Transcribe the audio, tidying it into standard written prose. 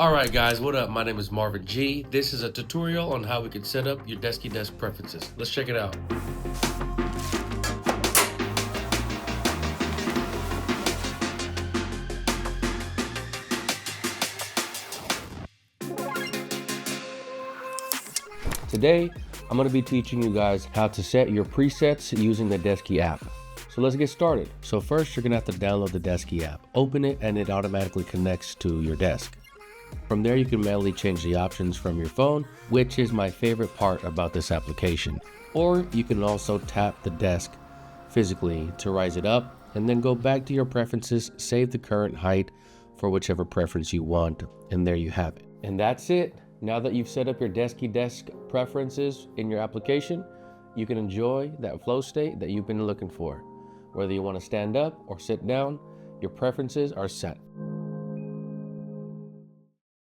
Alright guys, what up? My name is Marvin G. This is a tutorial on how we can set up your Desky desk preferences. Let's check it out. Today, I'm going to be teaching you guys how to set your presets using the Desky app. So let's get started. So first, you're going to have to download the Desky app. Open it and it automatically connects to your desk. From there, you can manually change the options from your phone, which is my favorite part about this application. Or you can also tap the desk physically to rise it up and then go back to your preferences, save the current height for whichever preference you want, and there you have it. And that's it. Now that you've set up your Desky desk preferences in your application, you can enjoy that flow state that you've been looking for. Whether you want to stand up or sit down, your preferences are set.